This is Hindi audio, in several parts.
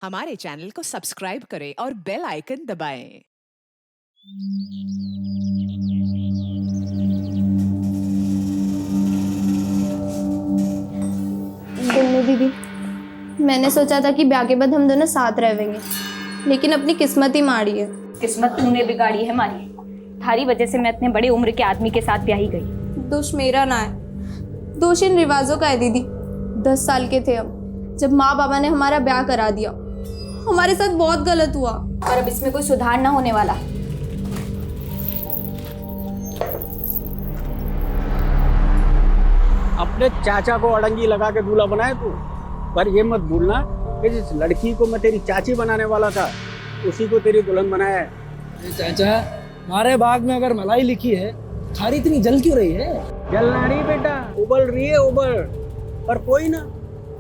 हमारे चैनल को सब्सक्राइब करें और बेल आइकन दबाएं। बिन्नी दीदी, मैंने सोचा था कि ब्याह के बाद हम दोनों साथ रहेंगे, लेकिन अपनी किस्मत ही माड़ी है। किस्मत तूने बिगाड़ी है हमारी। थारी वजह से मैं इतने बड़े उम्र के आदमी के साथ ब्याही गई। दोष मेरा ना है, दोष इन रिवाजों का है दीदी। 10 साल के थे हम जब माँ बाबा ने हमारा ब्याह करा दिया। हमारे साथ बहुत गलत हुआ और अब इसमें कोई सुधार ना होने वाला। अपने चाचा को अड़ंगी लगा के दूल्हा बनाए तू, पर ये मत भूलना कि जिस लड़की को मैं तेरी चाची बनाने वाला था उसी को तेरी दुल्हन बनाया है। चाचा, हमारे बाग में अगर मलाई लिखी है, थारी इतनी जल क्यों रही है? जलना नहीं बेटा, उबल रही है उबल। पर कोई ना,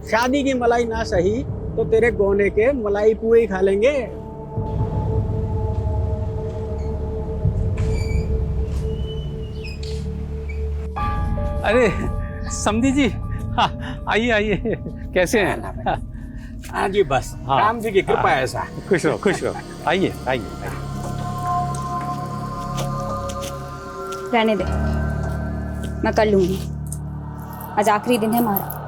शादी की मलाई ना सही तो तेरे गोने के मलाई पुए ही खा लेंगे। अरे समधी जी, आइए आइए, कैसे हैं? हाँ जी, बस राम जी की कृपा है ऐसा। खुश रहो खुश रहो, आइए आइए। रहने दे, मैं कर लूंगी। आज आखिरी दिन है हमारा।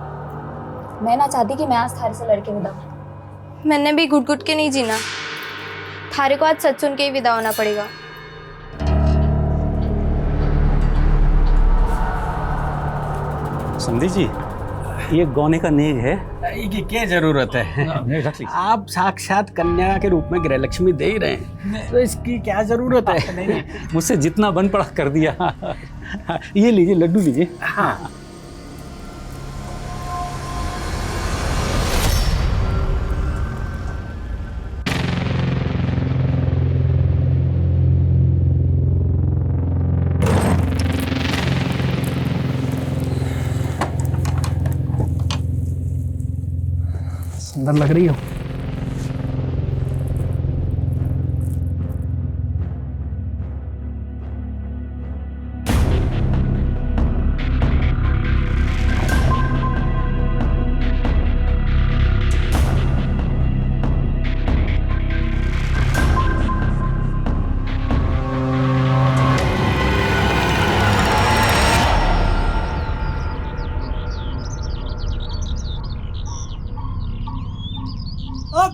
मैं ना चाहती कि मैं आज थारे से लड़के विदा हूं। मैंने भी घुट घुट के नहीं जीना। थारे को आज सच सुन के ही विदा होना पड़ेगा। समधी जी, ये गौने का नेग है। की क्या जरूरत है? आप साक्षात कन्या के रूप में गृहलक्ष्मी दे ही रहे हैं, तो इसकी क्या जरूरत है? नहीं, मुझसे जितना बन पड़ा कर दिया। ये लीजिए, लड्डू लीजिए। हाँ, सुंदर लग रही हो।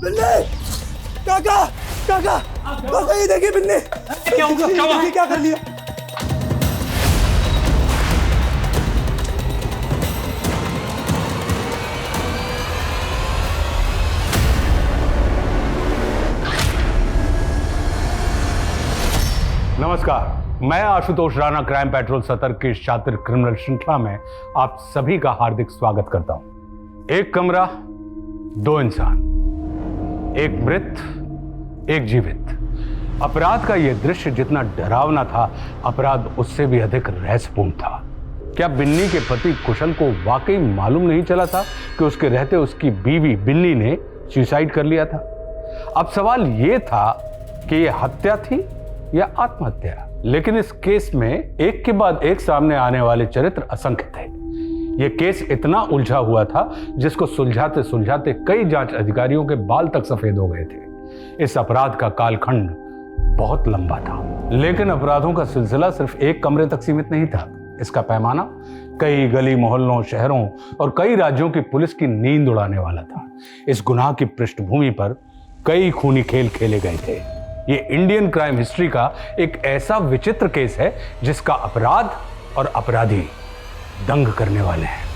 बिन्नी, काका काका काका, ये देखिए बिन्नी। क्या होगा? क्या कर लिया? नमस्कार, मैं आशुतोष राणा क्राइम पेट्रोल सतर्क की शातिर क्रिमिनल श्रृंखला में आप सभी का हार्दिक स्वागत करता हूं। एक कमरा, 2 इंसान, एक मृत, एक जीवित। अपराध का यह दृश्य जितना डरावना था, अपराध उससे भी अधिक रहस्यपूर्ण था। क्या बिन्नी के पति कुशल को वाकई मालूम नहीं चला था कि उसके रहते उसकी बीवी बिन्नी ने सुसाइड कर लिया था? अब सवाल यह था कि यह हत्या थी या आत्महत्या। लेकिन इस केस में एक के बाद एक सामने आने वाले चरित्र असंख्य थे। यह केस इतना उलझा हुआ था जिसको सुलझाते सुलझाते कई जांच अधिकारियों के बाल तक सफेद हो गए थे। इस अपराध का कालखंड बहुत लंबा था, लेकिन अपराधों का सिलसिला सिर्फ एक कमरे तक सीमित नहीं था। इसका पैमाना कई गली मोहल्लों, शहरों और कई राज्यों की पुलिस की नींद उड़ाने वाला था। इस गुनाह की पृष्ठभूमि पर कई खूनी खेल खेले गए थे। ये इंडियन क्राइम हिस्ट्री का एक ऐसा विचित्र केस है जिसका अपराध और अपराधी दंग करने वाले हैं।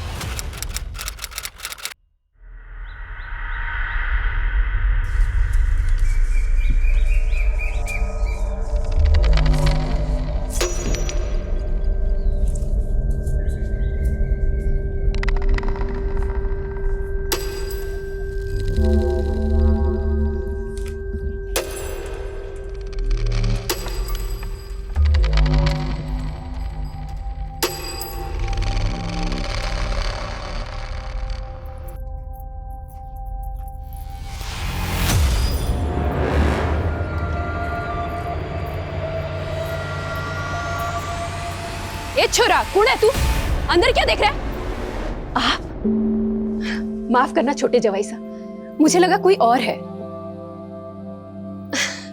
ए छोरा, कौन है तू? अंदर क्या देख रहा है? माफ करना छोटे जवाई साहब, मुझे लगा कोई और है।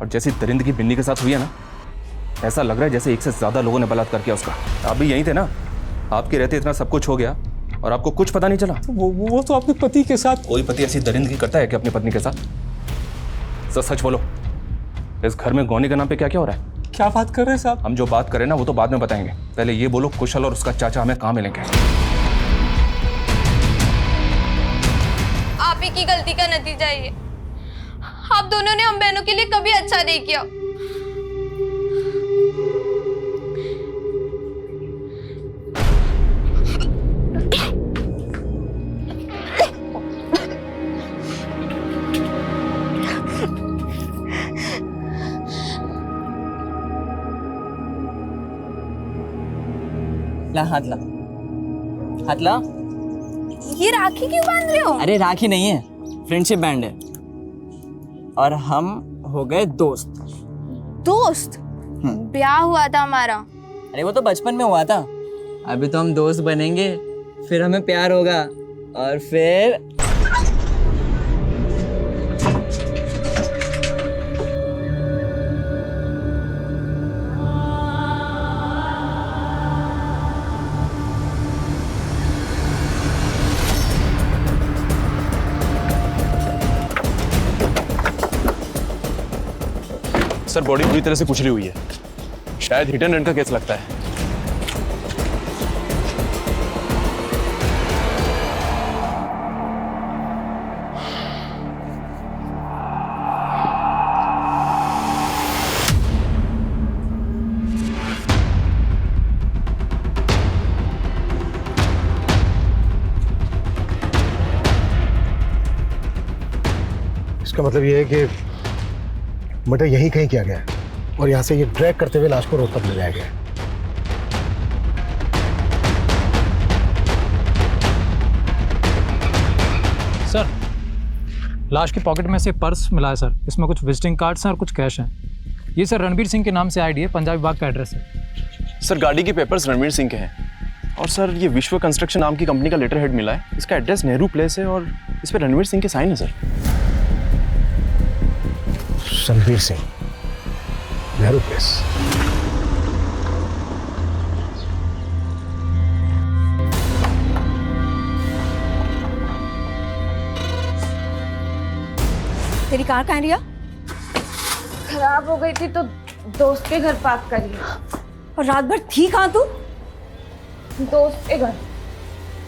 और जैसी दरिंदगी बिन्नी के साथ हुई है ना, ऐसा लग रहा है जैसे एक से ज्यादा लोगों ने बलात्कार किया उसका। आप भी यहीं थे ना, आपके रहते इतना सब कुछ हो गया और आपको कुछ पता नहीं चला। वो तो अपने पति के साथ। कोई पति ऐसी दरिंदगी करता है कि अपनी पत्नी के साथ? सच बोलो, इस घर में गौनी के नाम पे क्या क्या हो रहा है? क्या बात कर रहे हैं साहब? हम जो बात करें ना वो तो बाद में बताएंगे, पहले ये बोलो कुशल और उसका चाचा हमें कहाँ मिलेंगे? आप ही की गलती का नतीजा ये। आप दोनों ने हम बहनों के लिए कभी अच्छा नहीं किया। ला हाथ ला, हाथ ला। ये राखी क्यों बांध रहे हो? अरे राखी नहीं है, फ्रेंडशिप बैंड है। और हम हो गए दोस्त। दोस्त? ब्याह हुआ था हमारा। अरे वो तो बचपन में हुआ था, अभी तो हम दोस्त बनेंगे, फिर हमें प्यार होगा और फिर सर बॉडी पूरी तरह से कुचली हुई है, शायद हिट एंड रन का केस लगता है। इसका मतलब ये है कि मर्डर यहीं कहीं किया गया है और यहाँ से ये ड्रैग करते हुए लाश को रोड तक ले जाया गया है। सर, लाश की पॉकेट में से पर्स मिला है सर। इसमें कुछ विजिटिंग कार्ड्स हैं और कुछ कैश हैं। ये सर रणबीर सिंह के नाम से आईडी है, पंजाबी बाग का एड्रेस है। सर गाड़ी के पेपर्स रणबीर सिंह के हैं और सर ये विश्व कंस्ट्रक्शन नाम की कंपनी का लेटर हेड मिला है। इसका एड्रेस नेहरू प्लेस है और इस पर रणबीर सिंह के साइन है सर। रणबीर सिंह, नेहरू प्लेस। तेरी कार कहाँ रिया? खराब हो गई थी तो दोस्त के घर पार्क कर लिया। और रात भर थी कहाँ तू? दोस्त के घर।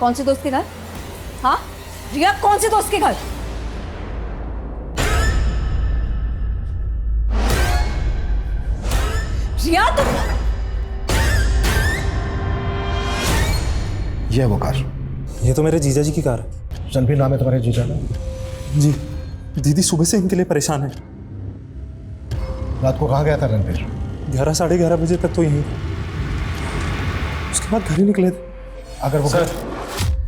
कौन से दोस्त के घर? हाँ रिया, कौन से दोस्त के घर? रिया तो ये है वो कार। ये तो मेरे जीजा जी की कार है। रणबीर नाम है तुम्हारे जीजा का? जी। दीदी सुबह से इनके लिए परेशान है। रात को कहाँ गया था रणबीर? 11 साढ़े 11 बजे तक तो यहीं, उसके बाद घर ही निकले थे। अगर वो सर,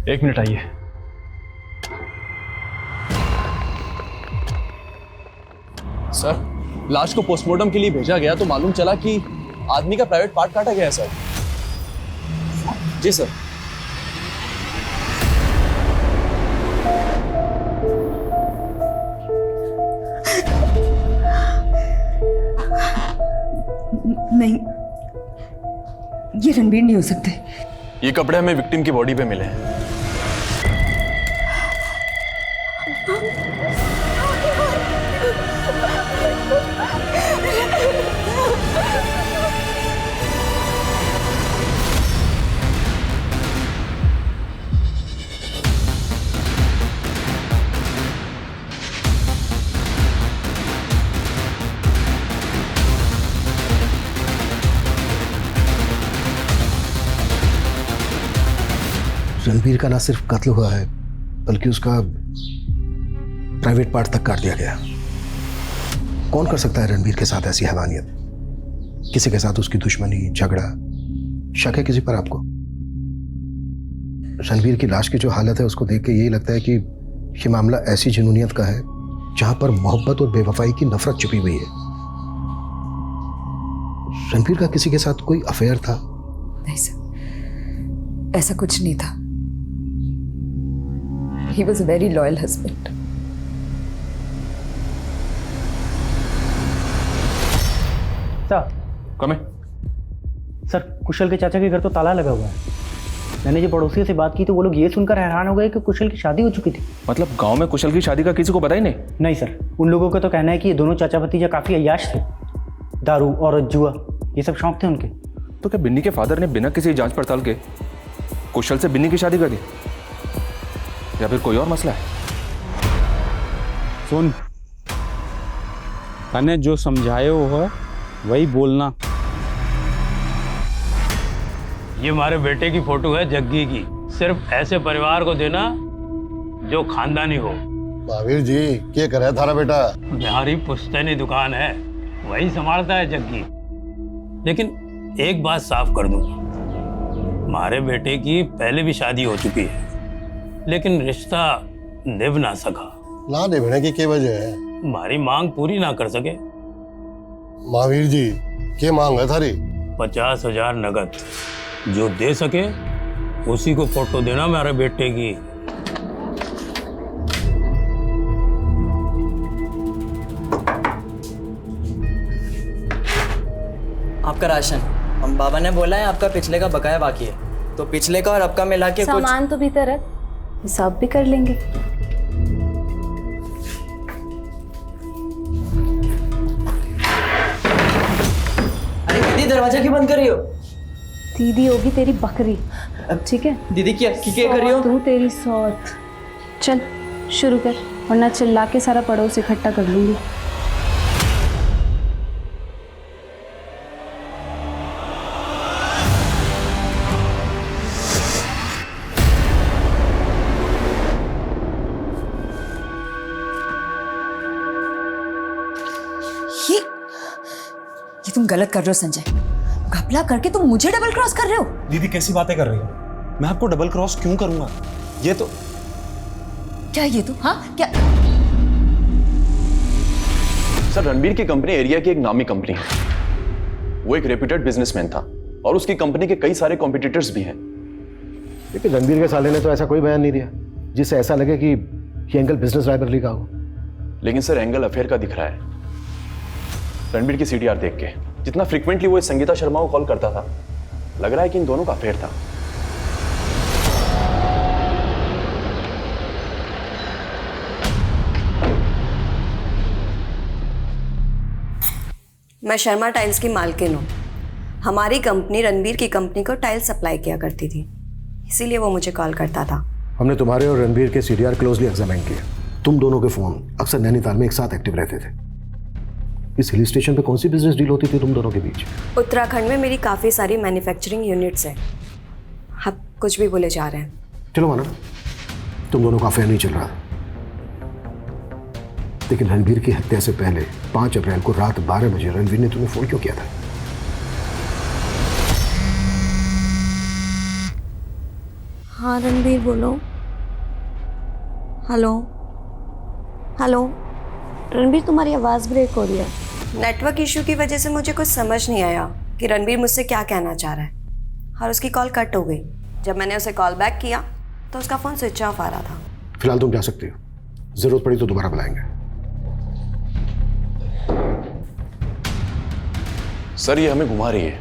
एक मिनट आइए। सर, लाश को पोस्टमार्टम के लिए भेजा गया तो मालूम चला कि आदमी का प्राइवेट पार्ट काटा गया है सर। जी सर। नहीं, ये रणबीर नहीं हो सकते। ये कपड़े हमें विक्टिम की बॉडी पे मिले हैं। रणबीर का ना सिर्फ कत्ल हुआ है बल्कि उसका प्राइवेट पार्ट तक काट दिया गया। कौन कर सकता है रणबीर के साथ ऐसी हैवानियत? किसी के साथ उसकी दुश्मनी, झगड़ा, शक है किसी पर आपको? रणबीर की लाश की जो हालत है उसको देख के यही लगता है कि ये मामला ऐसी जुनूनियत का है जहां पर मोहब्बत और बेवफाई की नफरत छुपी हुई है। रणबीर का किसी के साथ कोई अफेयर था? नहीं सर, ऐसा कुछ नहीं था। He was a very loyal husband. सर कम है। सर कुशल के चाचा के घर तो ताला लगा हुआ है। मैंने जो पड़ोसियों से बात की तो वो लोग ये सुनकर हैरान हो गए कि कुशल की शादी हो चुकी थी। मतलब गांव में कुशल की शादी का किसी को पता ही नहीं? नहीं सर, उन लोगों का तो कहना है कि ये दोनों चाचा भतीजा काफ़ी अय्याश थे, दारू और जुआ ये सब शौक थे उनके। तो क्या बिन्नी के फादर ने बिना किसी जांच पड़ताल के कुशल से बिन्नी की शादी कर दी, या फिर कोई और मसला है? सुन, तने जो समझाए हो वही बोलना। ये हमारे बेटे की फोटो है जग्गी की। सिर्फ ऐसे परिवार को देना जो खानदानी हो। महावीर जी, क्या करे थारा बेटा? बिहारी पुश्तैनी दुकान है, वही संभालता है जग्गी। लेकिन एक बात साफ कर दूं, हमारे बेटे की पहले भी शादी हो चुकी है, लेकिन रिश्ता निभ ना सका। ना निभने की क्या वजह है? हमारी मांग पूरी ना कर सके। महावीर जी, क्या मांग है थारी? 50,000 नगद, जो दे सके उसी को फोटो देना मेरे बेटे की। आपका राशन, हम बाबा ने बोला है आपका पिछले का बकाया बाकी है, तो पिछले का और अब का मिला के कुछ सामान तो भीतर है, हिसाब भी कर लेंगे। अरे दीदी, दरवाजा क्यों बंद कर रही हो? दीदी होगी तेरी बकरी, ठीक है? दीदी क्या कर रही हो? तू तेरी सौत। चल शुरू कर, वरना चिल्ला के सारा पड़ोस इकट्ठा कर लूंगी। ये तुम गलत कर रहे हो संजय। घपला करके तुम मुझे डबल क्रॉस कर रहे हो। दीदी कैसी बातें कर रही हो? मैं आपको डबल क्रॉस क्यों करूंगा? ये तो क्या ये तो हाँ क्या? सर, रणबीर की कंपनी एरिया की एक नामी कंपनी है। वो एक रेप्यूटेड बिजनेसमैन था और उसकी कंपनी के कई सारे कॉम्पिटिटर्स भी हैं। लेकिन रणबीर के साले ने तो ऐसा कोई बयान नहीं दिया जिससे ऐसा लगे कि ये एंगल बिजनेस राइवलरी का हो। लेकिन सर, एंगल अफेयर का दिख रहा है। रणबीर की सीडीआर देख के जितना फ्रीक्वेंटली वो संगीता शर्मा को कॉल करता था, लग रहा है कि इन दोनों का अफेयर था। मैं शर्मा टाइल्स की मालकिन हूँ। हमारी कंपनी रणबीर की कंपनी को टाइल सप्लाई किया करती थी, इसीलिए वो मुझे कॉल करता था। हमने तुम्हारे और रणबीर के सीडीआर क्लोजली एग्जामिन किया। तुम दोनों के फोन अक्सर नैनीताल में एक साथ एक्टिव रहते थे। इस हिल स्टेशन पे कौन सी बिजनेस डील होती थी तुम दोनों के बीच? उत्तराखंड में मेरी काफ़ी सारी मैन्युफैक्चरिंग यूनिट्स हैं। आप कुछ भी बोले जा रहे हैं। चलो माना तुम दोनों का अफेयर नहीं चल रहा, लेकिन रणबीर की हत्या से पहले 5 अप्रैल को रात 12 बजे रणबीर ने तुम्हें फोन क्यों किया था? हाँ रणबीर, बोलो। Hello hello. रणबीर, तुम्हारी आवाज़ ब्रेक हो रही है। नेटवर्क इशू की वजह से मुझे कुछ समझ नहीं आया कि रणबीर मुझसे क्या कहना चाह रहा है, और उसकी कॉल कट हो गई। जब मैंने उसे कॉल बैक किया तो उसका फ़ोन स्विच ऑफ आ रहा था। फिलहाल तुम जा सकती हो, जरूरत पड़ी तो दोबारा बुलाएंगे। सर, ये हमें घुमा रही है।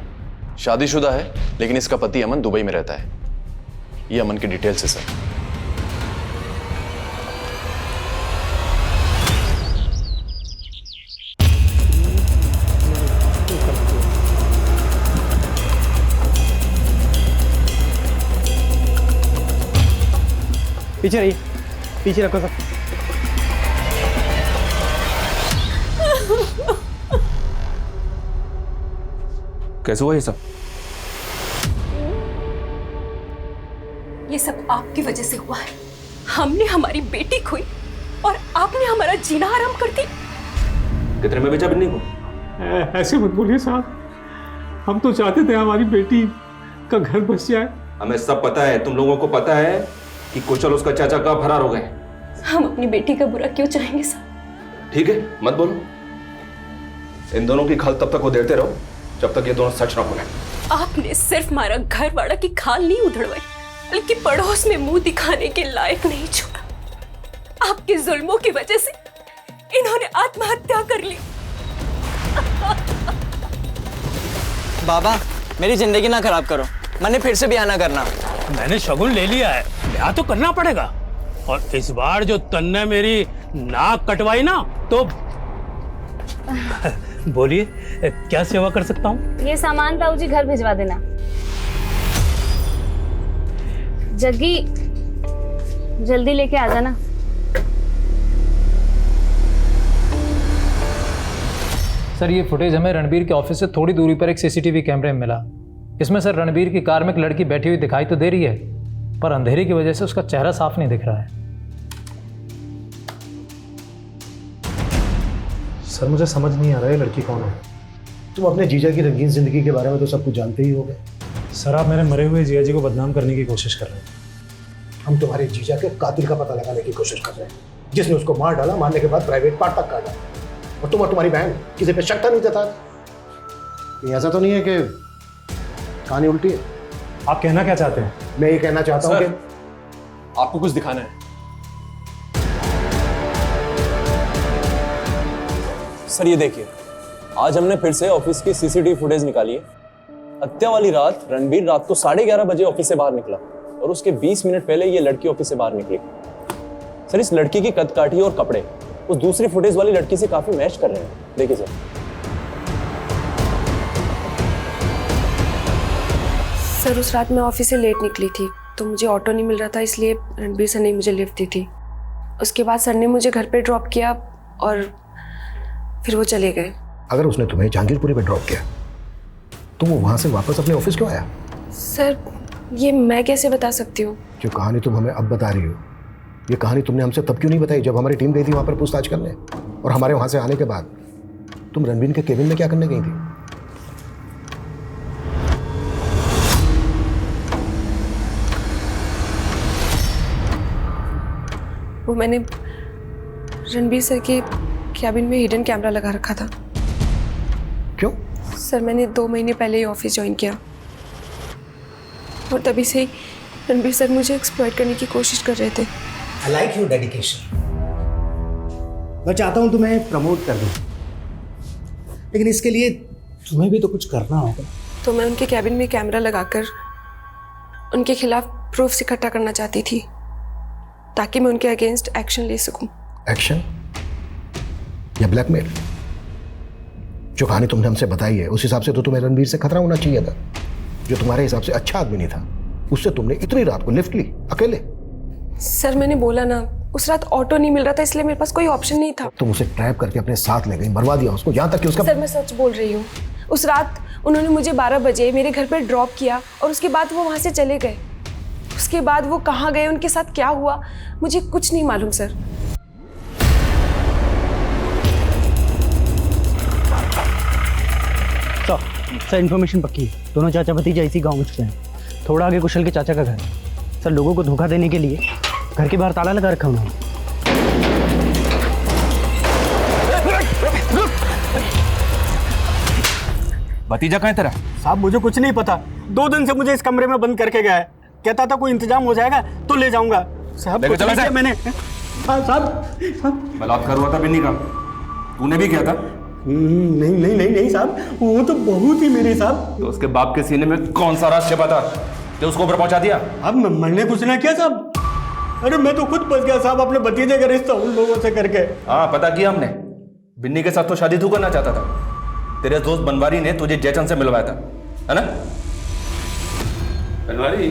शादीशुदा है, लेकिन इसका पति अमन दुबई में रहता है। ये अमन की डिटेल्स है सर। पीछे रहिए, पीछे रखो सब। कैसे हुआ ये सब? ये सब आपकी वजह से हुआ है। हमने हमारी बेटी खोई और आपने हमारा जीना हराम कर दी। कितने में बेचा बिन्नी को? ऐसे मत बोलिए साहब, हम तो चाहते थे हमारी बेटी का घर बस जाए। हमें सब पता है, तुम लोगों को पता है कि कुशल उसका चाचा कब फरार हो गए। हम अपनी बेटी का बुरा क्यों चाहेंगे साहब? ठीक है, मत बोलो। इन दोनों की खाल तब तक वो देते रहो जब तक ये दोनों सच ना बोले। आपने सिर्फ हमारा घर वाला की खाल नहीं उधड़वाई, बल्कि पड़ोस में मुंह दिखाने के लायक नहीं छोड़ा। आपके जुल्मों की वजह से इन्होंने आत्महत्या कर ली। बाबा मेरी जिंदगी ना खराब करो, मैंने फिर से ब्याह ना करना। मैंने शगुन ले लिया है, ब्याह तो करना पड़ेगा। और इस बार जो तन्ने मेरी नाक कटवाई ना, तो बोलिए क्या सेवा कर सकता हूँ? ये सामान ताऊ जी घर भिजवा देना। जग्गी जल्दी लेके आ जाना। सर ये फुटेज हमें रणबीर के ऑफिस से थोड़ी दूरी पर एक सीसीटीवी कैमरे में मिला। इसमें सर रणबीर की कार में एक लड़की बैठी हुई दिखाई तो दे रही है, पर अंधेरे की वजह से उसका चेहरा साफ नहीं दिख रहा है। सर मुझे समझ नहीं आ रहा है लड़की कौन है। तुम अपने जीजा की रंगीन जिंदगी के बारे में तो सब कुछ जानते ही होगे। सर आप मेरे मरे हुए जीजा जी को बदनाम करने की कोशिश कर रहे हैं। हम तुम्हारे जीजा के कातिल का पता लगाने की कोशिश कर रहे हैं, जिसने उसको मार डाला, मारने के बाद प्राइवेट पार्ट तक काटा। और तुम और तुम्हारी बहन किसी पे शक नहीं जता। ऐसा तो नहीं है कि कहानी उल्टी है? आप कहना क्या चाहते हैं? मैं ये कहना चाहता हूँ कि आपको कुछ दिखाना है। सर ये देखिए, आज हमने फिर से ऑफिस की सीसीटीवी फुटेज निकाली है। हत्या वाली रात रणबीर रात को 11:30 बजे ऑफिस से बाहर निकला और उसके 20 मिनट पहले ये लड़की ऑफिस से बाहर निकली। सर इस लड़की की कदकाठी और कपड़े उस दूसरी फुटेज वाली लड़की से काफी मैच कर रहे हैं। देखिए सर उस रात मैं ऑफिस से लेट निकली थी तो मुझे ऑटो नहीं मिल रहा था, इसलिए रणबीर सर ने मुझे लिफ्ट दी थी। उसके बाद सर ने मुझे घर पे ड्रॉप किया और फिर वो चले गए। अगर उसने तुम्हें जहांगीरपुरी पे ड्रॉप किया तो वो वहां से वापस अपने ऑफिस क्यों आया? सर ये मैं कैसे बता सकती हूँ? जो कहानी तुम हमें अब बता रही हो, ये कहानी तुमने हमसे तब क्यों नहीं बताई जब हमारी टीम गई थी वहां पर पूछताछ करने? और हमारे वहां से आने के बाद तुम रणबीर के केबिन में क्या करने गई थी? वो मैंने रणबीर सर के कैबिन में हिडन कैमरा लगा रखा था। क्यों? सर मैंने 2 महीने पहले ही ऑफिस ज्वाइन किया और तभी से ही रणबीर सर मुझे एक्सप्लॉइट करने की कोशिश कर रहे थे। I like your dedication. मैं चाहता हूं तुम्हें प्रमोट कर दूं, लेकिन इसके लिए तुम्हें भी तो कुछ करना होगा। तो मैं उनके कैबिन में कैमरा लगाकर उनके खिलाफ प्रूफ्स इकट्ठा करना चाहती थी ताकि मैं उनके अगेंस्ट एक्शन ले सकूं। एक्शन या ब्लैकमेल? जो कहानी तुमने हमसे बताई है उस हिसाब से तो तुम्हें रणबीर से खतरा होना चाहिए था। जो तुम्हारे हिसाब से अच्छा आदमी नहीं था, उससे तुमने इतनी रात को लिफ्ट ली अकेले। सर मैंने बोला ना, उस रात ऑटो नहीं मिल रहा था इसलिए मेरे पास कोई ऑप्शन नहीं था। तुम उसे ट्रैप करके अपने साथ ले गई, मरवा दिया उसको, यहाँ तक कि उसका। सर मैं सच बोल रही हूँ। उस रात उन्होंने मुझे 12 बजे मेरे घर पर ड्रॉप किया और उसके बाद वो वहाँ से चले गए। उसके बाद वो कहाँ गए, उनके साथ क्या हुआ, मुझे कुछ नहीं मालूम सर। सर इन्फॉर्मेशन पक्की है, दोनों चाचा भतीजा इसी गांव में छुपे हैं। थोड़ा आगे कुशल के चाचा का घर है। सर लोगों को धोखा देने के लिए घर के बाहर ताला लगा रखा उन्होंने। भतीजा कहाँ है तेरा? साहब मुझे कुछ नहीं पता, 2 दिन से मुझे इस कमरे में बंद करके गया है। कहता था कोई इंतजाम हो जाएगा तो ले जाऊंगा। साहब देखो चला जाए। मैंने साहब बलात्कार हुआ था बिन्नी का, तूने भी किया था? नहीं साहब, वो तो बहू थी मेरी साहब। तो उसके बाप के सीने में कौन सा राज छिपा था जो उसको ऊपर पहुंचा दिया? अब मैंने कुछ ना किया साहब। अरे मैं तो खुद फंस गया साहब अपने भतीजे का रिश्ता उन लोगों से करके। हाँ पता किया हमने, बिन्नी के साथ तो शादी तू करना चाहता था। तेरे दोस्त बनवारी ने तुझे जयचंद से मिलवाया था, है ना? बनवारी,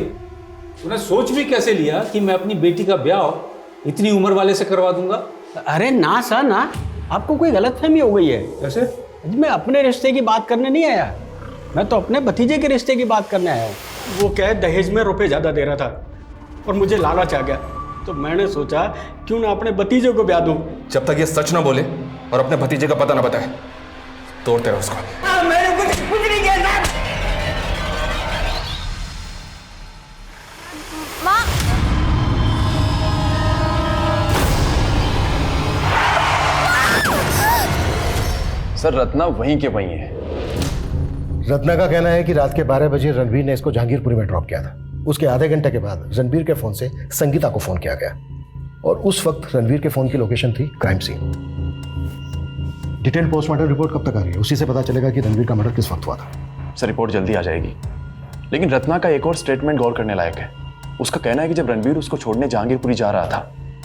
तूने सोच भी कैसे लिया कि मैं अपनी बेटी का ब्याह इतनी उम्र वाले से करवा दूंगा? अरे ना सर ना, आपको कोई गलतफहमी हो गई है। कैसे? मैं अपने रिश्ते की बात करने नहीं आया, मैं तो अपने भतीजे के रिश्ते की बात करने आया। वो क्या है, दहेज में रुपए ज़्यादा दे रहा था और मुझे लालच आ गया, तो मैंने सोचा क्यों ना अपने भतीजे को ब्याह दूं। जब तक ये सच ना बोले और अपने भतीजे का पता ना बताए, तोड़ते रहो उसको। मैंने कुछ नहीं किया सर। सर रत्ना वहीं के वहीं है। रत्ना का कहना है कि रात के 12 बजे रणबीर ने इसको जहांगीरपुरी में ड्रॉप किया था। उसके आधे घंटे के बाद रणबीर के फोन से संगीता को फोन किया गया और उस वक्त रणबीर के फोन की लोकेशन थी crime scene. Detail postmortem report कब तक आ रही है? उसी से पता चलेगा कि रणबीर का मर्डर किस वक्त हुआ था। सर रिपोर्ट जल्दी आ जाएगी। लेकिन रत्ना का एक और स्टेटमेंट गौर करने लायक है। उसका कहना है कि जब रणबीर उसको छोड़ने जहांगीरपुरी जा रहा था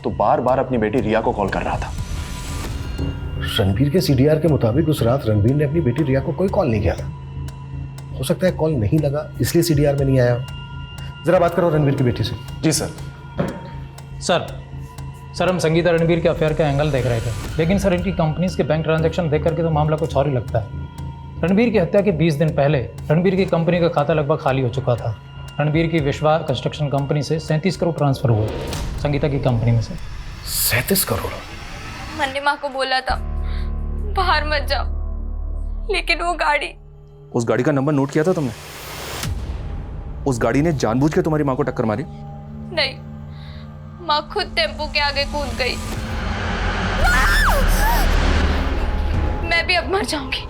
तो बार बार अपनी बेटी रिया को कॉल कर रहा था। रणबीर के सीडीआर के मुताबिक उस रात रणबीर ने अपनी बेटी रिया को कोई कॉल नहीं किया था। हो सकता है कॉल नहीं लगा इसलिए सीडीआर में नहीं आया। जरा बात करो रणबीर की बेटी से। जी सर। सर हम संगीता रणबीर के अफेयर का एंगल देख रहे थे, लेकिन सर इनकी कंपनीज के बैंक ट्रांजैक्शन देख करके तो मामला कुछ और ही लगता है। रणबीर की हत्या के 20 दिन पहले रणबीर की कंपनी का खाता लगभग खाली हो चुका था। रणबीर की विश्वा कंस्ट्रक्शन कंपनी से 37 करोड़ ट्रांसफर हुए संगीता की कंपनी में से। 37 करोड़? मैंने माँ को बोला था बाहर मत जाओ, लेकिन वो गाड़ी, उस गाड़ी का नंबर नोट किया था तुमने? उस गाड़ी ने जानबूझ के तुम्हारी माँ को टक्कर मारी? नहीं, माँ खुद टेम्पो के आगे कूद गई। मैं भी अब मर जाऊंगी,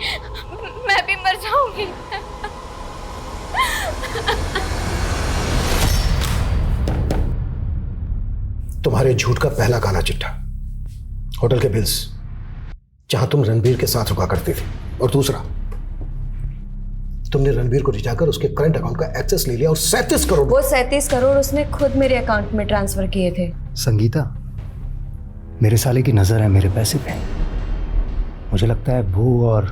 मैं भी मर जाऊंगी। तुम्हारे झूठ का पहला काला चिट्ठा, होटल के बिल्स जहां तुम रणबीर के साथ रुका करती थी, और दूसरा तुमने रणबीर को रिझाकर उसके करंट अकाउंट का एक्सेस ले लिया और 37 करोड़। वो 37 करोड़ उसने खुद मेरे अकाउंट में ट्रांसफर किए थे। संगीता, मेरे साले की नजर है मेरे पैसे पे। मुझे लगता है वो और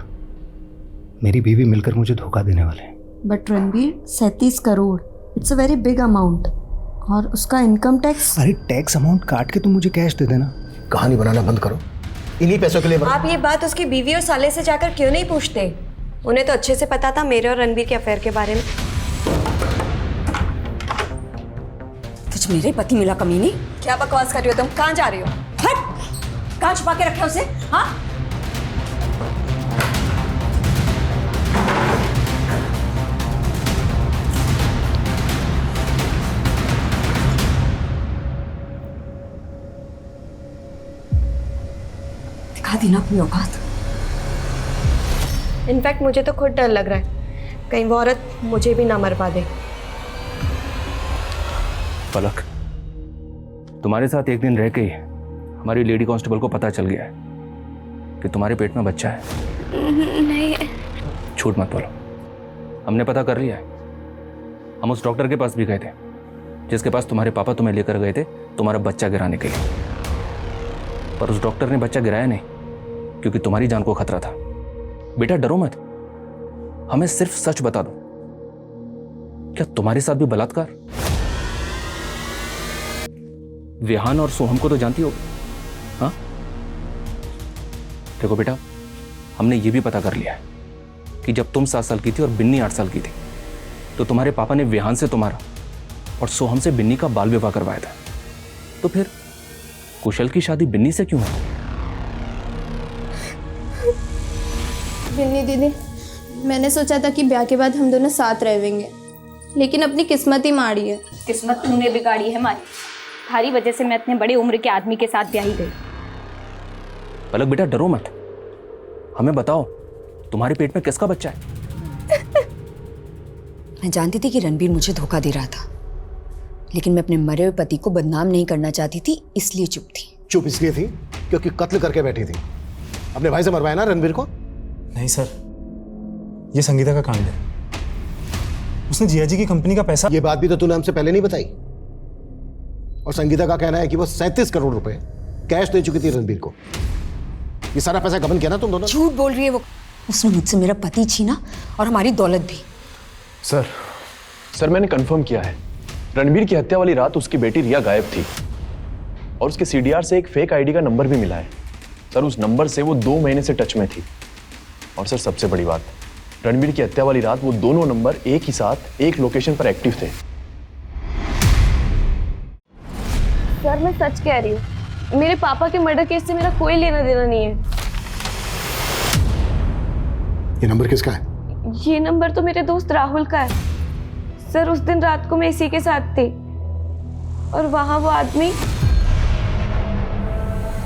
मेरी बीवी मिलकर मुझे धोखा देने वाले हैं। But Ranbir, 37 crore it's a very big amount, और उसका इनकम टैक्स। अरे टैक्स अमाउंट काट के तुम मुझे कैश दे देना। कहानी बनाना बंद करो, इन्हीं पैसों के लिए आप ये बात उसकी बीवी और साले से जाकर क्यों नहीं पूछते? उन्हें तो अच्छे से पता था मेरे और रणबीर के अफेयर के बारे में। तुझ मेरे पति मिला कमीनी? क्या बकवास कर रही हो तुम? कहाँ जा रही हो? हट! कहाँ छुपा के रखे उसे? हाँ? दिखा दी ना अपनी औकात। इनफैक्ट मुझे तो खुद डर लग रहा है कहीं वो औरत मुझे भी ना मरवा दे। पलक, तुम्हारे साथ एक दिन रह के ही हमारी लेडी कांस्टेबल को पता चल गया है कि तुम्हारे पेट में बच्चा है। नहीं। झूठ मत बोलो, हमने पता कर लिया है। हम उस डॉक्टर के पास भी गए थे जिसके पास तुम्हारे पापा तुम्हें लेकर गए थे तुम्हारा बच्चा गिराने के लिए, पर उस डॉक्टर ने बच्चा गिराया नहीं क्योंकि तुम्हारी जान को खतरा था। बेटा डरो मत, हमें सिर्फ सच बता दो, क्या तुम्हारे साथ भी बलात्कार? विहान और सोहम को तो जानती होगी, हाँ? देखो बेटा, हमने ये भी पता कर लिया है कि जब तुम 7 साल की थी और बिन्नी 8 साल की थी तो तुम्हारे पापा ने विहान से तुम्हारा और सोहम से बिन्नी का बाल विवाह करवाया था। तो फिर कुशल की शादी बिन्नी से क्यों है? बिन्नी दीदी, मैंने सोचा था कि ब्याह के बाद हम दोनों साथ रहेंगे, लेकिन अपनी किस्मत ही माड़ी है। किस्मत तुमने बिगाड़ी है हमारी। तुम्हारी वजह से मैं इतने बड़े उम्र के आदमी के साथ ब्याही गई। पलक बेटा डरो मत, हमें बताओ तुम्हारे पेट में किसका बच्चा है? मैं जानती थी कि रणबीर मुझे धोखा दे रहा था, लेकिन मैं अपने मरे हुए पति को बदनाम नहीं करना चाहती थी, इसलिए चुप थी। चुप इसलिए थी क्योंकि कत्ल करके बैठी थी। अपने भाई से मरवाया ना रणबीर को? नहीं सर, ये संगीता का कांड है। उसने जिया जी की कंपनी का पैसा। ये बात भी तो तूने हमसे पहले नहीं बताई। और संगीता का कहना है कि वो 37 करोड़ रुपए कैश दे चुकी थी रणबीर को। ये सारा पैसा गबन किया ना तुम दोनों? झूठ बोल रही है वो। उसने मुझसे मेरा पति छीना और हमारी दौलत भी। सर मैंने कंफर्म किया है, रणबीर की हत्या वाली रात उसकी बेटी रिया गायब थी और उसके सीडीआर से एक फेक आईडी का नंबर भी मिला है। सर उस नंबर से वो 2 महीने से टच में थी। और सर सबसे बड़ी बात, रणबीर की हत्या वाली रात वो दोनों नंबर एक ही साथ एक लोकेशन पर एक्टिव थे। सर मैं सच कह रही हूँ, मेरे पापा के मर्डर केस से मेरा कोई लेना देना नहीं है। ये नंबर किसका है? ये नंबर तो मेरे दोस्त राहुल का है। सर उस दिन रात को मैं इसी के साथ थी और वहां वो आदमी,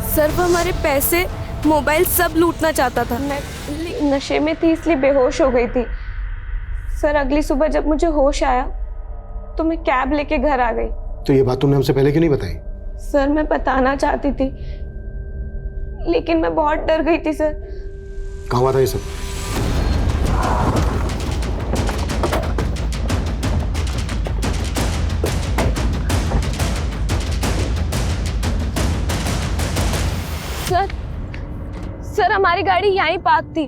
सर वो हमारे पैसे, मोबाइल सब लूटना चाहता था। मैं नशे में थी इसलिए बेहोश हो गई थी। सर अगली सुबह जब मुझे होश आया तो मैं कैब लेके घर आ गई। तो ये बात तुमने हमसे पहले क्यों नहीं बताई? सर मैं बताना चाहती थी लेकिन मैं बहुत डर गई थी। सर कहाँ हुआ था ये सब? सर हमारी गाड़ी यहीं पार्क थी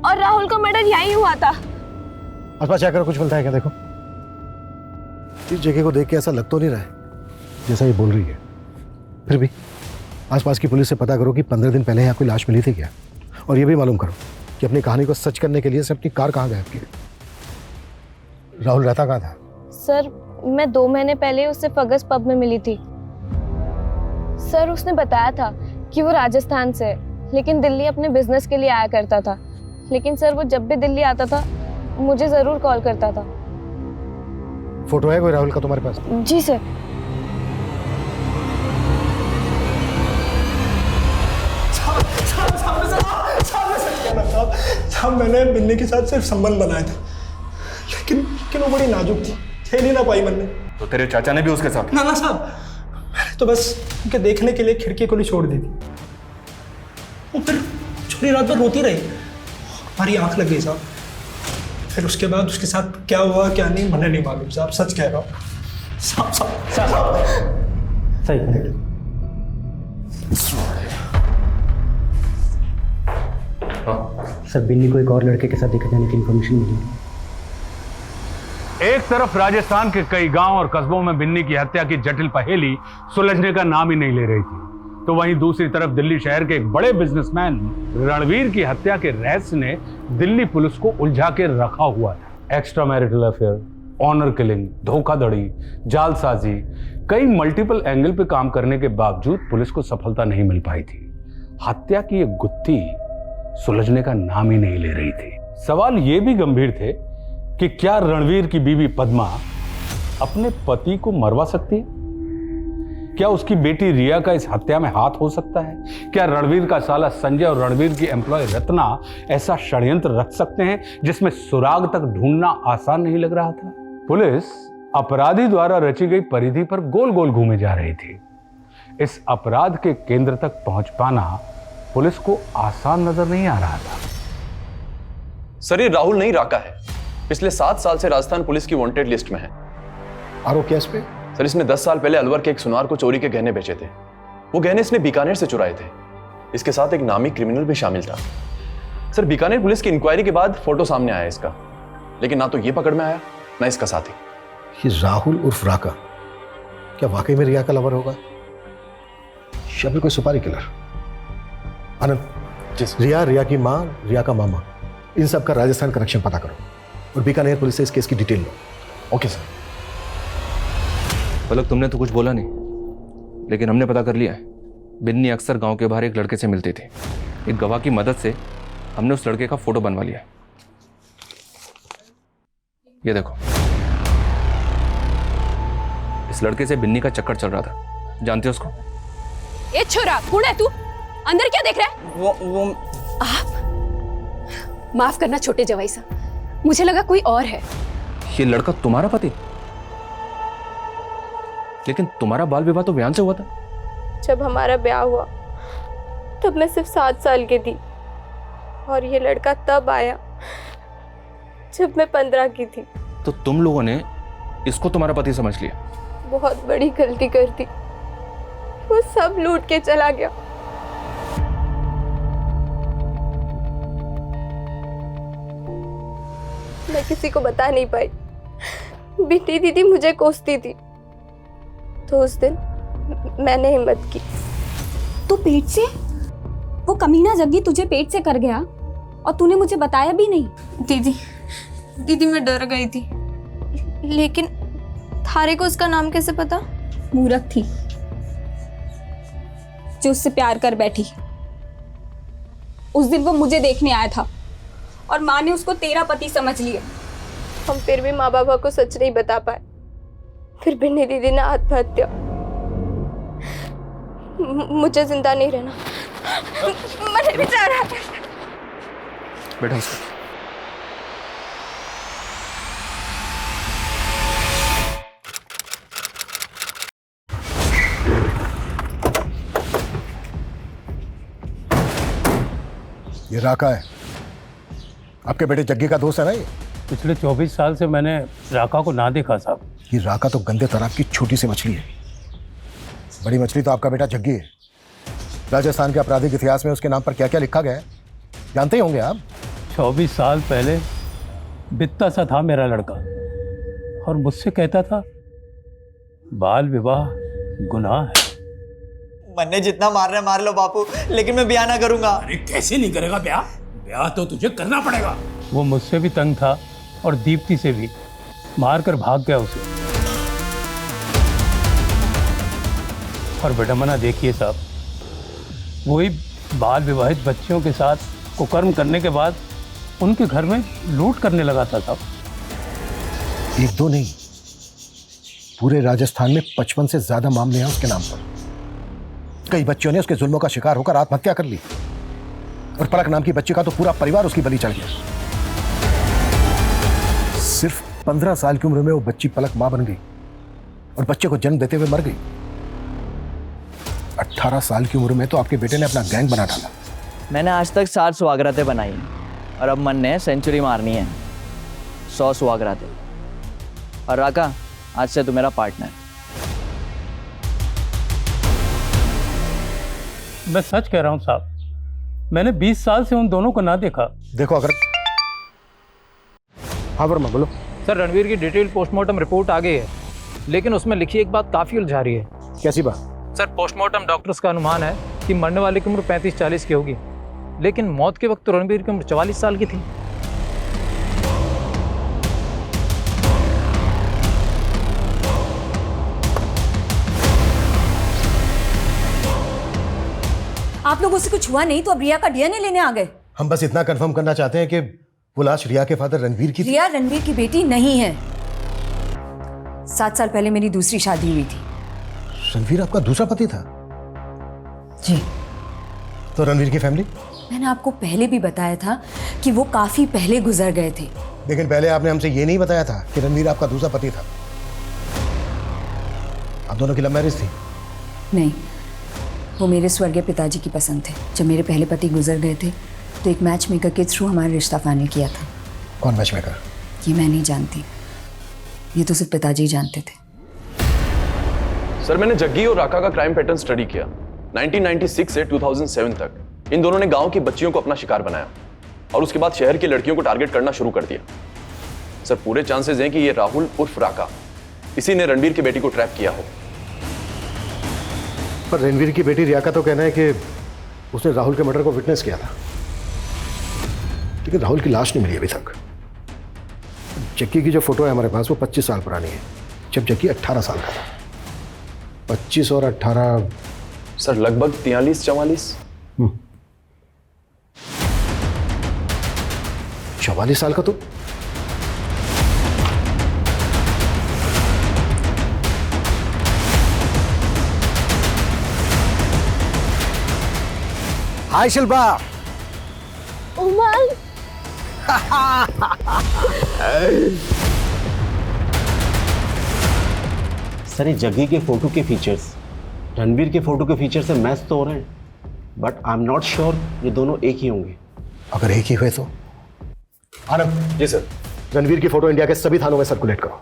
और राहुल का मर्डर यहीं हुआ था। आसपास चेक करो, कुछ मिलता है क्या देखो। इस जगह को देख के ऐसा लग तो नहीं रहा है जैसा ये बोल रही है। फिर भी आसपास की पुलिस से पता करो कि 15 दिन पहले यहाँ कोई लाश मिली थी क्या, और ये भी मालूम करो कि अपनी कहानी को सच करने के लिए से अपनी कार कहाँ गायब की। राहुल रहता कहाँ था? सर मैं 2 महीने पहले उससे फगस पब में मिली थी। सर उसने बताया था कि वो राजस्थान से है, लेकिन दिल्ली अपने बिजनेस के लिए आया करता था। लेकिन सर वो जब भी दिल्ली आता था मुझे जरूर कॉल करता था। फोटो है कोई राहुल का तुम्हारे पास? जी सर। साहब मैंने बिन्नी के साथ सिर्फ संबंध बनाया था, लेकिन वो बड़ी नाजुक थी, खेल ही ना पाई मैंने। तो तेरे चाचा ने भी उसके साथ? ना साहब, मैंने तो बस उनके देखने के लिए खिड़की खुली छोड़ दी थी। वो फिर छोटी रात भर रोती रही, हमारी आंख लग गई साहब। फिर उसके बाद उसके साथ क्या हुआ क्या नहीं मैंने नहीं मालूम साहब, सच कह रहा हूँ साहब। सही। सर बिन्नी को एक और लड़के के साथ देखा जाने की इन्फॉर्मेशन मिली। एक तरफ राजस्थान के कई गांव और कस्बों में बिन्नी की हत्या की जटिल पहेली सुलझने का नाम ही नहीं ले रही थी, तो वहीं दूसरी तरफ दिल्ली शहर के एक बड़े बिजनेसमैन रणवीर की हत्या के रहस्य ने दिल्ली पुलिस को उलझा के रखा हुआ था। Extra marital affair, honour killing, धोखाधड़ी, जालसाजी, कई मल्टीपल एंगल पे काम करने के बावजूद पुलिस को सफलता नहीं मिल पाई थी। हत्या की एक गुत्थी सुलझने का नाम ही नहीं ले रही थी। सवाल ये भी गंभीर थे कि क्या रणवीर की बीवी पद्मा अपने पति को मरवा सकती है? क्या उसकी बेटी रिया का इस हत्या में हाथ हो सकता है? क्या रणवीर का साला संजय और रणवीर की एम्प्लॉय रत्ना ऐसा षड्यंत्र रख सकते हैं जिसमें सुराग तक ढूंढना आसान नहीं लग रहा था? पुलिस अपराधी द्वारा रची गई परिधि पर गोल गोल घूमे जा रही थी। इस अपराध के केंद्र तक पहुंच पाना पुलिस को आसान नजर नहीं आ रहा था। सर ये राहुल नहीं राका है, पिछले 7 साल से राजस्थान पुलिस की वांटेड लिस्ट में है। आरोप क्या इस पे? सर इसने 10 साल पहले अलवर के एक सुनार को चोरी के गहने बेचे थे। वो गहने इसने बीकानेर से चुराए थे। इसके साथ एक नामी क्रिमिनल भी शामिल था। सर बीकानेर पुलिस की इंक्वायरी के बाद फोटो सामने आया इसका, लेकिन ना तो ये पकड़ में आया ना इसका साथी। ये राहुल उर्फ राका क्या वाकई में रिया का लवर होगा या फिर कोई सुपारी किलर? आनंद, रिया की माँ, रिया का मामा, इन सब का राजस्थान कनेक्शन पता करो और बीकानेर पुलिस से इस केस की डिटेल लो। Okay sir. पलक तुमने तो कुछ बोला नहीं, लेकिन हमने पता कर लिया है। बिन्नी अक्सर गांव के बाहर एक लड़के से मिलती थी। एक गवाह की मदद से हमने उस लड़के का फोटो बनवा लिया। ये देखो, इस लड़के से बिन्नी का चक्कर चल रहा था। जानते हो उसको? ए छोरा, कौन है तू? अंदर क्या देख रहा है? वो आप माफ करना छोटे जवाई साहब, मुझे लगा कोई और है। ये लड़का तुम्हारा पति? लेकिन तुम्हारा बाल विवाह तो बयान से हुआ था। जब हमारा ब्याह हुआ तब मैं सिर्फ 7 साल की थी और ये लड़का तब आया जब मैं 15 की थी। तो तुम लोगों ने इसको तुम्हारा पति समझ लिया? बहुत बड़ी गलती कर दी, वो सब लूट के चला गया। मैं किसी को बता नहीं पाई। बिट्टी दीदी मुझे कोसती थी, तो उस दिन मैंने हिम्मत की। तो पेट से? वो कमीना जग्गी तुझे पेट से कर गया और तूने मुझे बताया भी नहीं? दीदी मैं डर गई थी, लेकिन थारे को उसका नाम कैसे पता? मूर्ख थी जो उससे प्यार कर बैठी। उस दिन वो मुझे देखने आया था और माँ ने उसको तेरा पति समझ लिया। हम फिर भी माँ बाबा को सच नहीं बता पाए। फिर बिन्नी दीदी ने आत्महत्या। मुझे जिंदा नहीं रहना। मैंने भी चाह रहा था। बेटा उसको ये राका है, आपके बेटे जग्गी का दोस्त है ना? ये पिछले 24 साल से मैंने राका को ना देखा साहब। ये राका तो गंदे तालाब की छोटी सी मछली है, बड़ी मछली तो आपका बेटा जग्गी है। राजस्थान के आपराधिक इतिहास में उसके नाम पर क्या क्या लिखा गया है जानते ही होंगे आप। 24 साल पहले बित्ता सा था मेरा लड़का और मुझसे कहता था बाल विवाह गुनाह है। मन्ने जितना मार रहे मार लो बापू, लेकिन मैं ब्याह ना करूंगा। अरे कैसे नहीं करेगा ब्याह? ब्याह तो तुझे करना पड़ेगा। वो मुझसे भी तंग था और दीप्ति से भी, मार कर भाग गया उसे। और बेटा मना देखिए साहब, वही बाल विवाहित बच्चियों के साथ कुकर्म करने के बाद उनके घर में लूट करने लगा था साहब। एक दो नहीं, पूरे राजस्थान में 55 से ज्यादा मामले हैं उसके नाम पर। कई बच्चियों ने उसके जुल्मों का शिकार होकर आत्महत्या कर ली और पलक नाम की बच्ची का तो पूरा परिवार उसकी बलि चढ़ गया। सिर्फ 15 साल की उम्र में वो बच्ची पलक मां बन गई और बच्चे को जन्म देते हुए मर गई। 18 साल की उम्र में तो आपके बेटे ने अपना गैंग बना डाला। मैंने आज तक 7 सुहागरातें बनाई हैं और अब मन ने सेंचुरी मारनी है, 100 सुहागरातें। और राका, आज से तू मेरा पार्टनर। मैं सच कह रहा हूं साहब, मैंने 20 साल से उन दोनों को ना देखा। देखो अगर हाँ वर्मा बोलो। सर रणवीर की डिटेल पोस्टमार्टम रिपोर्ट आ गई है, लेकिन उसमें लिखी एक बात काफ़ी उलझा रही है। कैसी बात? सर पोस्टमार्टम डॉक्टर्स का अनुमान है कि मरने वाले की उम्र 35-40 की होगी, लेकिन मौत के वक्त तो रणवीर की उम्र 44 साल की थी। आप लोगों से कुछ हुआ नहीं तो अब रिया का डीएनए लेने आ गए। हम बस इतना कंफर्म करना चाहते हैं कि वो लाश रिया के फादर रणवीर की थी। रिया रणवीर की बेटी नहीं है। 7 साल पहले मेरी दूसरी शादी हुई थी। रणवीर आपका दूसरा पति था? जी। तो रणवीर की फैमिली? मैंने आपको पहले भी बताया था कि वो काफी पहले गुजर गए थे। लेकिन पहले आपने हमसे ये नहीं बताया था कि रणवीर आपका दूसरा पति था। आप दोनों की लव मैरिज थी? नहीं, वो मेरे स्वर्गीय पिताजी की पसंद थे। जब मेरे पहले पति गुजर गए थे तो एक मैच मेकर के थ्रू हमारा रिश्ता फाइनल किया था। कौन मैच मेकर? ये मैं नहीं जानती, ये तो सिर्फ पिताजी जानते थे। सर मैंने जग्गी और राका का क्राइम पैटर्न स्टडी किया। 1996 से 2007 तक इन दोनों ने गांव की बच्चियों को अपना शिकार बनाया और उसके बाद शहर की लड़कियों को टारगेट करना शुरू कर दिया। सर पूरे चांसेस हैं कि ये राहुल उर्फ राका, इसी ने रणबीर की बेटी को ट्रैप किया हो। पर रणवीर की बेटी रिया का तो कहना है कि उसने राहुल के मर्डर को विटनेस किया था, लेकिन राहुल की लाश नहीं मिली अभी तक। जग्गी की जो फोटो है हमारे पास वो 25 साल पुरानी है, जब जग्गी 18 साल का था। 25 और 18 सर लगभग 43-44। 44 साल का तो हाय शिल्पा। उमंग। सर ये जग्गी के फोटो के फीचर्स रणवीर के फोटो के फीचर से मैच तो हो रहे हैं, but I am not sure ये दोनों एक ही होंगे। अगर एक ही हुए तो आनंद। जी सर। रणवीर की फोटो इंडिया के सभी थानों में सर्कुलेट करो।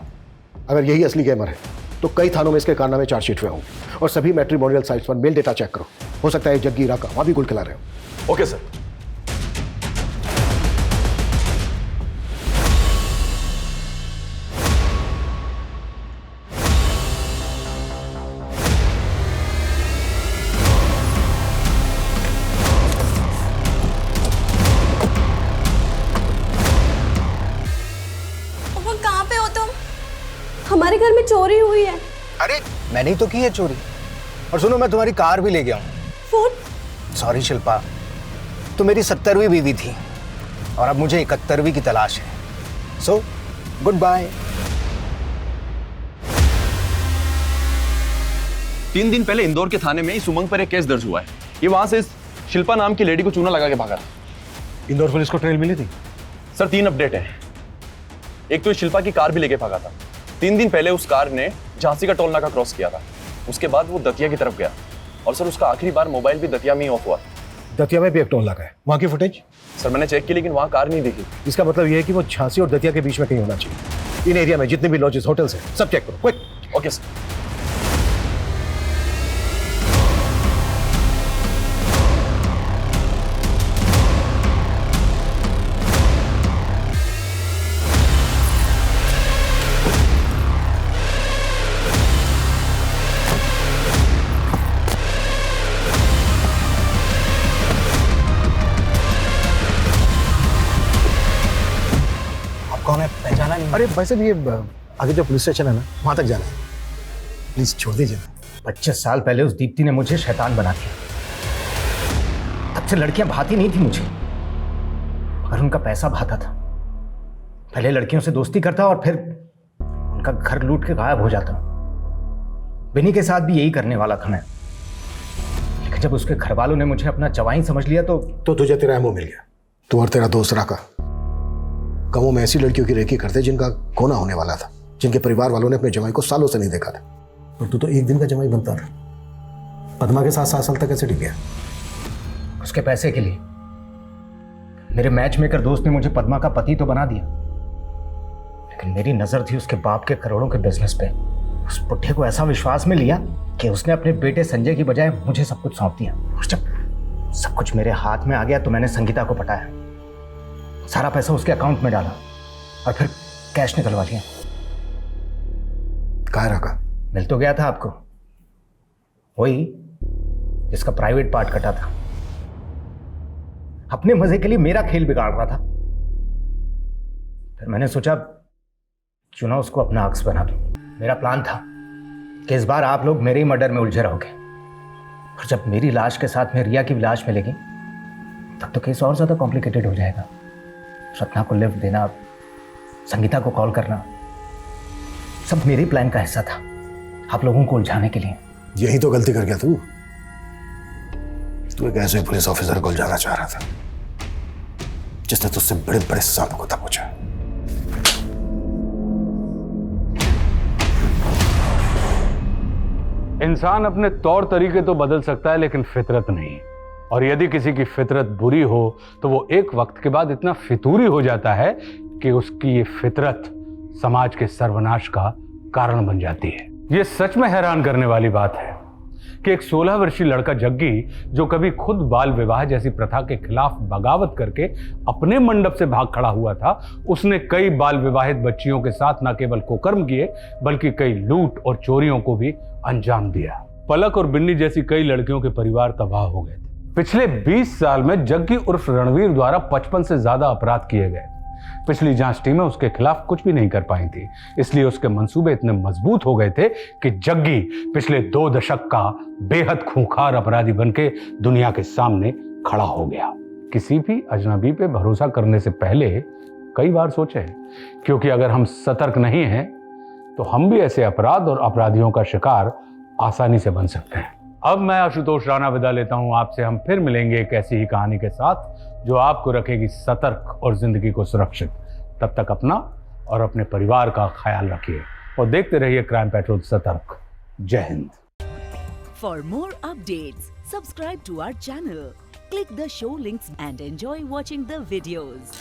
अगर यही असली गेमर है तो कई थानों में इसके कारनामे चार्जशीट हुए होंगे, और सभी मैट्रिमोनियल साइट्स पर मेल डेटा चेक करो। हो सकता है जग्गी राका वहां भी गुल खिला रहे हो। Okay sir. कहाँ पे हो तुम? हमारे घर में चोरी हुई है। अरे मैंने ही तो की है चोरी। और सुनो, मैं तुम्हारी कार भी ले गया हूँ। फोन? सॉरी शिल्पा, तो मेरी 70वीं बीवी थी और अब मुझे 71वीं की तलाश है। So good bye. 3 दिन पहले इंदौर के थाने में इस उमंग पर एक केस दर्ज हुआ है। ये वहां से इस शिल्पा नाम की लेडी को चूना लगा के भागा। इंदौर पुलिस को ट्रेल मिली थी? सर 3 अपडेट हैं। एक तो इस शिल्पा की कार भी लेके भागा था। 3 दिन पहले उस कार ने झांसी का टोल नाका क्रॉस किया था। उसके बाद वो दतिया की तरफ गया और सर उसका आखिरी बार मोबाइल भी दतिया में ही ऑफ हुआ। दतिया में भी एक टोल नाका है, वहां की फुटेज? सर मैंने चेक की लेकिन वहां कार नहीं दिखी। इसका मतलब ये है कि वो झांसी और दतिया के बीच में कहीं होना चाहिए। इन एरिया में जितने भी लॉजेस होटल्स हैं सब चेक करो क्विक। Okay sir. कौन है, पहचाना नहीं? अरे वैसे भी ये आगे जो पुलिस स्टेशन है ना, वहां तक जाना है, प्लीज छोड़ दीजिए। 25 साल पहले उस दीप्ति ने मुझे शैतान बना दिया। तब से लड़कियां भाती नहीं थी मुझे, और उनका पैसा भाता था। पहले लड़कियों से दोस्ती करता और फिर उनका घर लूट के गायब हो जाता। बिन्नी के साथ भी यही करने वाला था मैं, लेकिन जब उसके घर वालों ने मुझे अपना जवाई समझ लिया तो तुझे तेरा एमओ मिल गया। तू और तेरा दोस्त राका गांवों में ऐसी लड़कियों की रेकी करते जिनका कोना होने वाला था, जिनके परिवार वालों ने अपने जवाई को सालों से नहीं देखा था। और तू तो एक दिन का जवाई बनता रहा। पद्मा के साथ 7 साल तक कैसे टिक गया? उसके पैसे के लिए। मेरे मैच मेकर दोस्त ने मुझे पद्मा का पति तो बना दिया, लेकिन मेरी नजर थी उसके बाप के करोड़ों के बिजनेस पे। उस पुट्ठे को ऐसा विश्वास में लिया कि उसने अपने बेटे संजय की बजाय मुझे सब कुछ सौंप दिया। और जब सब कुछ मेरे हाथ में आ गया तो मैंने संगीता को पटाया, सारा पैसा उसके अकाउंट में डाला और फिर कैश निकलवा लिया। कहाँ रखा? मिल तो गया था आपको, वही जिसका प्राइवेट पार्ट कटा था। अपने मजे के लिए मेरा खेल बिगाड़ रहा था। फिर मैंने सोचा क्यों ना उसको अपना अक्स बना दूं। मेरा प्लान था कि इस बार आप लोग मेरे ही मर्डर में उलझे रहोगे, और जब मेरी लाश के साथ में रिया की भी लाश मिलेगी तब तो केस और ज्यादा कॉम्प्लिकेटेड हो जाएगा। रत्ना को लिफ्ट देना, संगीता को कॉल करना, सब मेरे प्लान का हिस्सा था, आप लोगों को उलझाने के लिए। यही तो गलती कर गया तू। तू एक ऐसे पुलिस ऑफिसर को उलझाना चाह रहा था जिसने तुझसे बड़े बड़े सांप को दबोचा। इंसान अपने तौर तरीके तो बदल सकता है, लेकिन फितरत नहीं। और यदि किसी की फितरत बुरी हो तो वो एक वक्त के बाद इतना फितूरी हो जाता है कि उसकी ये फितरत समाज के सर्वनाश का कारण बन जाती है। ये सच में हैरान करने वाली बात है कि एक 16 वर्षीय लड़का जग्गी, जो कभी खुद बाल विवाह जैसी प्रथा के खिलाफ बगावत करके अपने मंडप से भाग खड़ा हुआ था, उसने कई बाल विवाहित बच्चियों के साथ न केवल कुकर्म किए बल्कि कई लूट और चोरियों को भी अंजाम दिया। पलक और बिन्नी जैसी कई लड़कियों के परिवार तबाह हो गए थे। पिछले 20 साल में जग्गी उर्फ रणवीर द्वारा 55 से ज्यादा अपराध किए गए। पिछली जांच टीमें उसके खिलाफ कुछ भी नहीं कर पाई थी, इसलिए उसके मंसूबे इतने मजबूत हो गए थे कि जग्गी पिछले 2 दशक का बेहद खूंखार अपराधी बनके दुनिया के सामने खड़ा हो गया। किसी भी अजनबी पे भरोसा करने से पहले कई बार सोचे, क्योंकि अगर हम सतर्क नहीं हैं तो हम भी ऐसे अपराध और अपराधियों का शिकार आसानी से बन सकते हैं। अब मैं आशुतोष राणा विदा लेता हूं आपसे। हम फिर मिलेंगे एक ऐसी ही कहानी के साथ जो आपको रखेगी सतर्क और जिंदगी को सुरक्षित। तब तक अपना और अपने परिवार का ख्याल रखिए और देखते रहिए क्राइम पेट्रोल सतर्क। जय Hind. For more updates, subscribe to our channel, click the show links and enjoy watching the videos.